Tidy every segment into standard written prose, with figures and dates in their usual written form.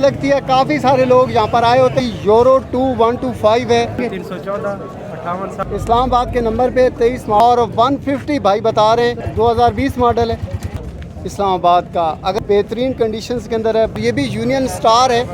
लगती है काफ़ी सारे लोग यहाँ पर आए होते हैं। यूरो 2125 है, 314 इस्लामाबाद के नंबर पे 23 और 150 भाई बता रहे हैं 2020 मॉडल है इस्लामाबाद का। अगर बेहतरीन कंडीशंस के अंदर है, ये भी यूनियन स्टार है।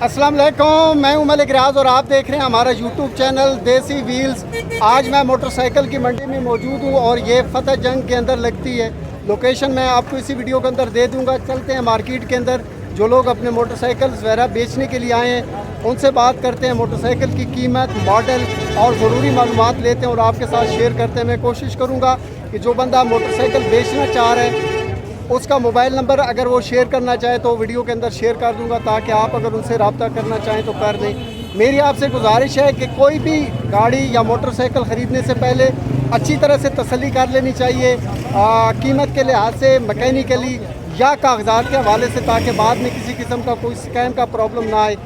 अस्सलाम वालेकुम, मैं हूं मलिक रियाज और आप देख रहे हैं हमारा यूट्यूब चैनल देसी व्हील्स। आज मैं मोटरसाइकिल की मंडी में मौजूद हूं और ये फतेह जंग के अंदर लगती है। लोकेशन मैं आपको इसी वीडियो के अंदर दे दूंगा। चलते हैं मार्केट के अंदर, जो लोग अपने मोटरसाइकिल वगैरह बेचने के लिए आए हैं उनसे बात करते हैं, मोटरसाइकिल की कीमत, मॉडल और ज़रूरी मालूमात लेते हैं और आपके साथ शेयर करते हैं। मैं कोशिश करूँगा कि जो बंदा मोटरसाइकिल बेचना चाह रहा है उसका मोबाइल नंबर अगर वो शेयर करना चाहे तो वीडियो के अंदर शेयर कर दूंगा, ताकि आप अगर उनसे रब्ता करना चाहें तो कर दें। मेरी आपसे गुजारिश है कि कोई भी गाड़ी या मोटरसाइकिल ख़रीदने से पहले अच्छी तरह से तसल्ली कर लेनी चाहिए, कीमत के लिहाज से, मैकेनिकली या कागजात के हवाले से, ताकि बाद में किसी किस्म का कोई स्कैम का प्रॉब्लम ना आए।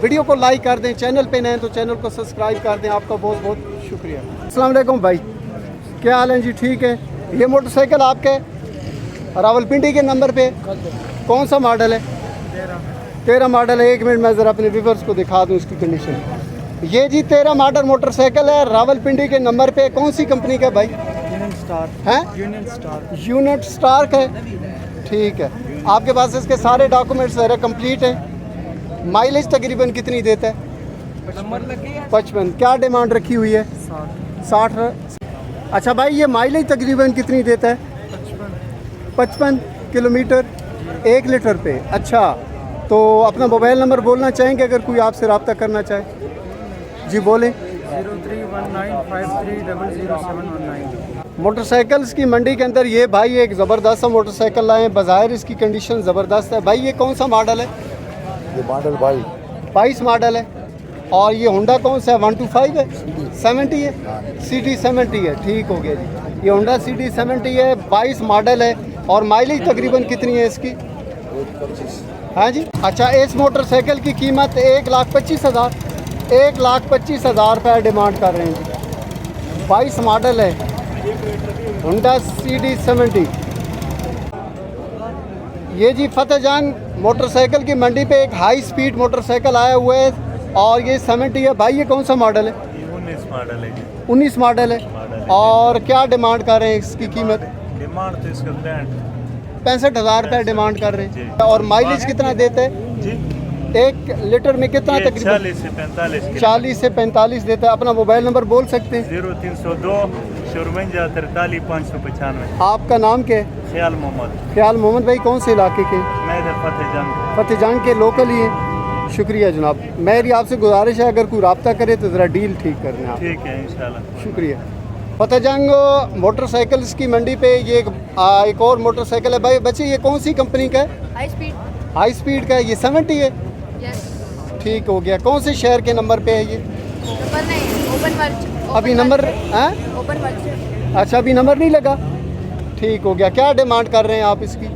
वीडियो को लाइक कर दें, चैनल पे नए हैं तो चैनल को सब्सक्राइब कर दें। आपका बहुत बहुत शुक्रिया। अस्सलाम वालेकुम भाई, क्या हाल है जी? ठीक है। ये मोटरसाइकिल आपके रावलपिंडी के नंबर पे कौन सा मॉडल है? 13 मॉडल है। एक मिनट मैं ज़रा अपने व्यूअर्स को दिखा दूँ इसकी कंडीशन। ये जी 13 मॉडल मोटरसाइकिल है, रावलपिंडी के नंबर पे। कौन सी कंपनी का भाई? यूनियन स्टार है, यूनियन स्टार का है। ठीक है, आपके पास इसके सारे डॉक्यूमेंट्स सारे कंप्लीट हैं। माइलेज तकरीबन कितनी देता है? 55। क्या डिमांड रखी हुई है? 60। अच्छा भाई, ये माइलेज तकरीबन कितनी देता है? 55 किलोमीटर 1 लीटर पे। अच्छा, तो अपना मोबाइल नंबर बोलना चाहेंगे अगर कोई आपसे रब्ता करना चाहे? जी बोलें। 031953000719। मोटरसाइकिल्स की मंडी के अंदर ये भाई एक ज़बरदस्त सा मोटरसाइकिल लाए हैं। बज़ाहिर इसकी कंडीशन ज़बरदस्त है। भाई ये कौन सा मॉडल है? ये मॉडल 22 मॉडल है। और ये होंडा कौन सा है? 125 है, 70 है, CD 70 है। ठीक हो गया जी, ये होंडा CD 70 है, 22 मॉडल है। और माइलेज तकरीबन कितनी है इसकी? 25। हाँ जी। अच्छा, इस मोटरसाइकिल की कीमत 1,25,000 1,25,000 रुपये डिमांड कर रहे हैं जी। 22 मॉडल है, होंडा CD 70। ये जी फतेह जंग मोटरसाइकिल की मंडी पे एक हाई स्पीड मोटरसाइकिल आया हुआ है और ये 70 है। भाई ये कौन सा मॉडल है? 19 मॉडल है जी। 19 मॉडल है। और क्या डिमांड कर रहे हैं इसकी कीमत? डिमांड तो इसका 65,000 रुपये डिमांड कर रहे हैं। और माइलेज कितना देता है जी? 1 लीटर में कितना तकरीबन? 40 से 45 40 से 45 देता है। अपना मोबाइल नंबर बोल सकते हैं? 0302 54 43 595। आपका नाम क्या है? ख्याल मोहम्मद। ख्याल मोहम्मद भाई, कौन से इलाके के? मैं इधर फतेह जंग। फतेह जंग के लोकल ही हैं। शुक्रिया जनाब। मेरी आपसे गुजारिश है अगर कोई रब्ता करे तो ज़रा डील ठीक कर दें आप। ठीक है इंशाल्लाह। शुक्रिया। फतेह जंग मोटरसाइकिल्स की मंडी पे ये एक और मोटरसाइकिल है। भाई बच्चे ये कौन सी कंपनी का है? हाई स्पीड का है। ये 70 है। यस। ठीक हो गया। कौन से शहर के नंबर पे है ये? नंबर नहीं, ओपन वर्क। अभी नंबर हैं? Open work. अच्छा, अभी नंबर नहीं लगा। ठीक हो गया। क्या डिमांड कर रहे हैं आप इसकी?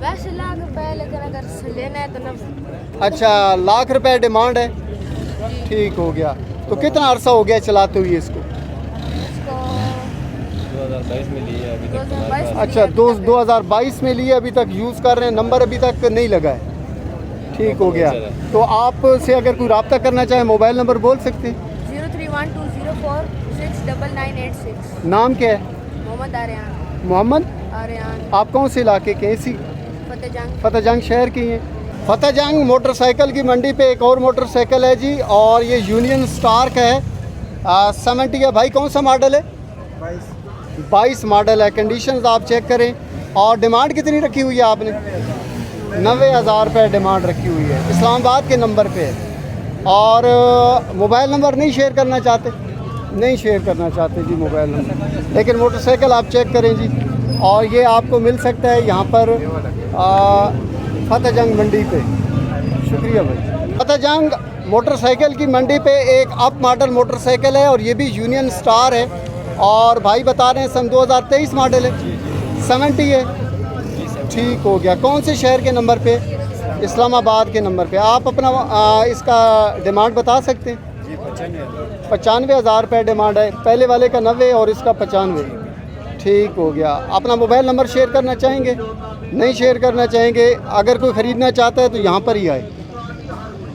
वैसे लाख रुपए, लेकिन अगर लेना है तो ना। अच्छा, लाख रुपए डिमांड है। ठीक हो गया। तो कितना अरसा हो गया चलाते हुए इसको? 2022 में लिया अभी तक। अच्छा, 2022 में लिए, अभी तक यूज़ कर रहे हैं। नंबर अभी तक नहीं लगा है। ठीक हो गया। तो आपसे अगर कोई रब्ता करना चाहे मोबाइल नंबर बोल सकते हैं? 0312046986। नाम क्या है? मोहम्मद आर्यान। मोहम्मद आर्यान। आप कौन से इलाके के? इसी फतेह जंग। फतेह जंग शहर की हैं। फतेह जंग मोटरसाइकिल की मंडी पे एक और मोटरसाइकिल है जी, और ये यूनियन स्टार का है। 70 है। भाई कौन सा मॉडल है? 22 मॉडल है। कंडीशंस आप चेक करें। और डिमांड कितनी रखी हुई है आपने? 90,000 रुपये डिमांड रखी हुई है। इस्लामाबाद के नंबर पे है। और मोबाइल नंबर नहीं शेयर करना चाहते? नहीं शेयर करना चाहते जी मोबाइल नंबर, लेकिन मोटरसाइकिल आप चेक करें जी। और ये आपको मिल सकता है यहाँ पर फतेह जंग मंडी पे। शुक्रिया भाई। फतेह जंग मोटरसाइकिल की मंडी पे एक अप मॉडल मोटरसाइकिल है और ये भी यूनियन स्टार है। और भाई बता रहे हैं सन 2023 मॉडल है, 70 है। ठीक हो गया। कौन से शहर के नंबर पे? इस्लामाबाद के नंबर पे। आप अपना इसका डिमांड बता सकते हैं? 95,000 रुपये डिमांड है। पहले वाले का 90 और इसका 95। ठीक हो गया। अपना मोबाइल नंबर शेयर करना चाहेंगे? नहीं शेयर करना चाहेंगे। अगर कोई ख़रीदना चाहता है तो यहाँ पर ही आए।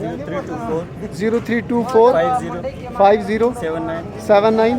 0324 50 79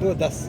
210.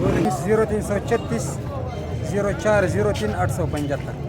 0336 04 03 875.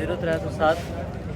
0307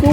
2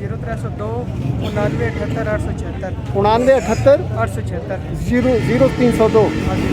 0302 99 78 876. 99 78 0302.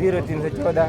0314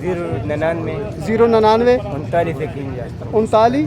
099 099 39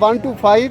125.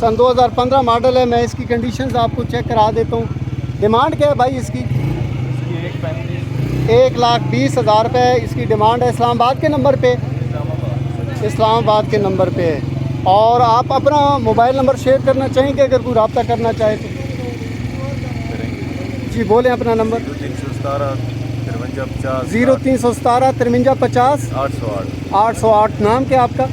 सन 2015 मॉडल है। मैं इसकी कंडीशंस आपको चेक करा देता हूँ। डिमांड क्या है भाई इसकी? 1,20,000 रुपये इसकी डिमांड है। इस्लामाबाद के नंबर पे, इस्लामाबाद के नंबर पे है। और आप अपना मोबाइल नंबर शेयर करना चाहेंगे अगर कोई रब्ता करना चाहे तो? जी बोलें अपना नंबर। 0317 53 50 808। नाम क्या आपका?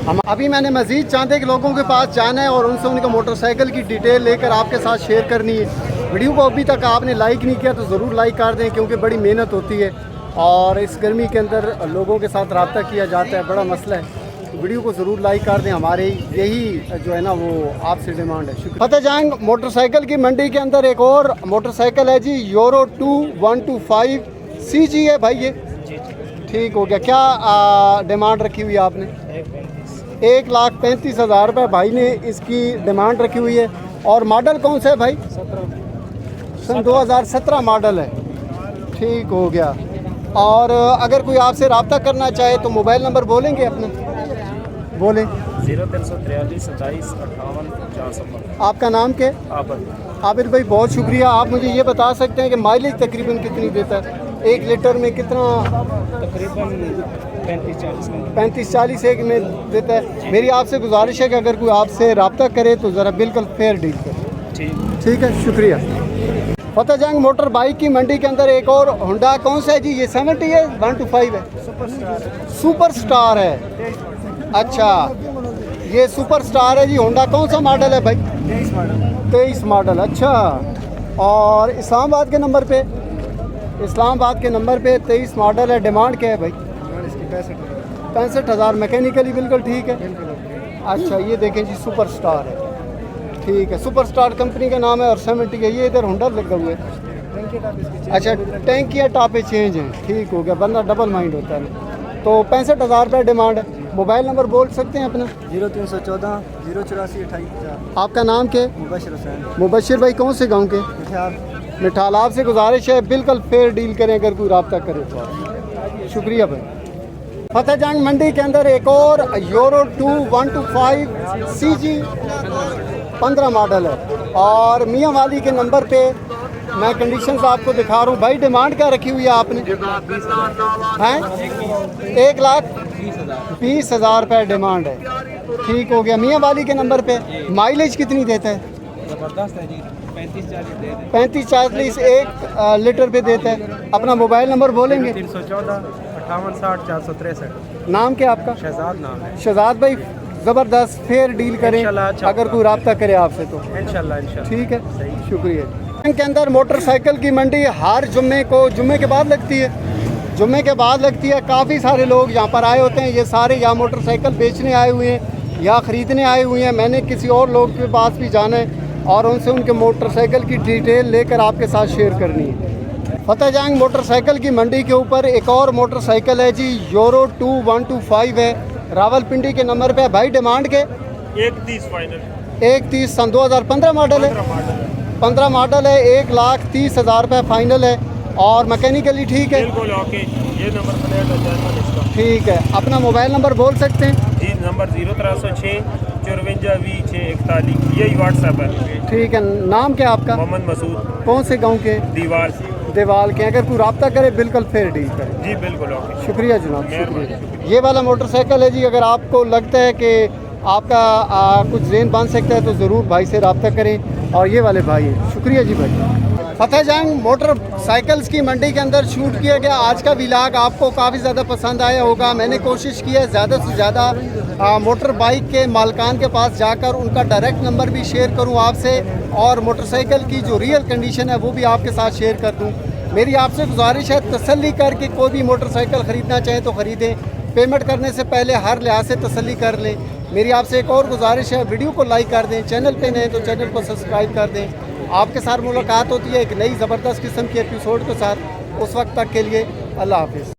हम अभी मैंने मज़ीद चांदे के लोगों के पास जाना है और उनसे उनका मोटरसाइकिल की डिटेल लेकर आपके साथ शेयर करनी है। वीडियो को अभी तक आपने लाइक नहीं किया तो ज़रूर लाइक कर दें, क्योंकि बड़ी मेहनत होती है और इस गर्मी के अंदर लोगों के साथ रब्ता किया जाता है, बड़ा मसला है। तो वीडियो को ज़रूर लाइक कर दें, हमारे यही जो है ना वो आपसे डिमांड है। शुक्रिया। फतेह जंग मोटरसाइकिल की मंडी के अंदर एक और मोटरसाइकिल है जी, यूरो 2 125 CG है भाई ये। ठीक हो गया। क्या डिमांड रखी हुई है आपने? 1,35,000 रुपये भाई ने इसकी डिमांड रखी हुई है। और मॉडल कौन सा है भाई? सन 2017 मॉडल है। ठीक हो गया। और अगर कोई आपसे रब्ता करना चाहे तो मोबाइल नंबर बोलेंगे अपना? बोलें। 0343 27 58 400। आपका नाम क्या है? आबिद भाई बहुत शुक्रिया। आप मुझे ये बता सकते हैं कि माइलेज तकरीबन कितनी देता है? 1 लीटर में कितना? तकरीबन 35-40 एक में देता है। मेरी आपसे गुजारिश है कि अगर कोई आपसे रब्ता करे तो ज़रा बिल्कुल फेयर डील करें। ठीक है, शुक्रिया। फतेह जंग मोटर बाइक की मंडी के अंदर एक और होंडा कौन सा है जी? ये 70 है 125 है? सुपर स्टार है। अच्छा, ये सुपर स्टार है जी। होंडा कौन सा मॉडल है भाई? 23 मॉडल। अच्छा, और इस्लामाबाद के नंबर पे, इस्लामाबाद के नंबर पे 23 मॉडल है। डिमांड क्या है भाई? 65,000। मैकेनिकली बिल्कुल ठीक है। अच्छा, ये देखें जी सुपर स्टार है। ठीक है, सुपर स्टार कंपनी का नाम है और 70 है। ये इधर होंडा लगा हुआ है। अच्छा, टैंक या टापे चेंज हैं। ठीक हो गया, बंदा डबल माइंड होता है। तो 65,000 रुपये डिमांड है। मोबाइल नंबर बोल सकते हैं अपना? 0314 084 28। आपका नाम क्या है? मुबशिर हुसैन। मुबशिर भाई कौन से गांव के? मिठाल। आपसे गुजारिश है बिल्कुल फेयर डील करें अगर कोई रब्ता करे तो। शुक्रिया भाई। फतेह जंग मंडी के अंदर एक और यूरो 2 125 CG 15 मॉडल है और मियाँ वाली के नंबर पे मैं कंडीशंस आपको दिखा रहा हूँ। भाई डिमांड क्या रखी हुई है आपने? हैं? 1,20,000 रुपये डिमांड है। ठीक हो गया। मियाँ वाली के नंबर पे माइलेज कितनी देता है? ज़बरदस्त है जी, 35-40 1 लीटर पे देता है। अपना मोबाइल नंबर बोलेंगे? 314 58 60 463। नाम क्या आपका? शहजाद नाम है। शहजाद भाई ज़बरदस्त फेयर डील करें अगर कोई रब्ता करे आपसे तो। इंशाल्लाह। ठीक है, शुक्रिया। के अंदर मोटरसाइकिल की मंडी हर जुम्मे के बाद लगती है। जुम्मे के बाद लगती है। काफ़ी सारे लोग यहाँ पर आए होते हैं। ये सारे या मोटरसाइकिल बेचने आए हुए हैं या ख़रीदने आए हुए हैं। मैंने किसी और लोग के पास भी जाना है और उनसे उनके मोटरसाइकिल की डिटेल लेकर आपके साथ शेयर करनी है। फतेह जंग मोटरसाइकिल की मंडी के ऊपर एक और मोटरसाइकिल है जी, यूरो 2 125 है। रावलपिंडी के नंबर पे। भाई डिमांड के? 1,30 फाइनल। 1,30 सन 2015 मॉडल है। 15 मॉडल है। 1,30,000 रुपये फाइनल है और मैकेनिकली ठीक है। बिल्कुल ओके। ये नंबर प्लेट है जर्मन इसका। ठीक है। अपना मोबाइल नंबर बोल सकते हैं? जी, नंबर 0306 54 20 641। यही व्हाट्सएप है। ठीक है। नाम क्या आपका? मोहम्मद मसूद। कौन से गांव के? दीवार। देवाल के। अगर कोई रब्ता करे बिल्कुल फेयर डील करें। जी बिल्कुल ओके। शुक्रिया जनाब, शुक्रिया। ये वाला मोटरसाइकिल है जी। अगर आपको लगता है कि आपका कुछ ज़हन बन सकता है तो ज़रूर भाई से रब्ता करें। और ये वाले भाई हैं। शुक्रिया जी भाई। फतेह जंग मोटरसाइकिल्स की मंडी के अंदर शूट किया गया आज का व्लॉग आपको काफ़ी ज़्यादा पसंद आया होगा। मैंने कोशिश की है ज़्यादा से ज़्यादा मोटर बाइक के मालकान के पास जाकर उनका डायरेक्ट नंबर भी शेयर करूं आपसे और मोटरसाइकिल की जो रियल कंडीशन है वो भी आपके साथ शेयर कर दूं। मेरी आपसे गुजारिश है तसल्ली करके कोई भी मोटरसाइकिल ख़रीदना चाहें तो ख़रीदें। पेमेंट करने से पहले हर लिहाज से तसल्ली कर लें। मेरी आपसे एक और गुजारिश है, वीडियो को लाइक कर दें, चैनल पे नए तो चैनल को सब्सक्राइब कर दें। आपके साथ मुलाकात होती है एक नई ज़बरदस्त किस्म के एपिसोड के साथ। उस वक्त तक के लिए अल्लाह हाफिज़।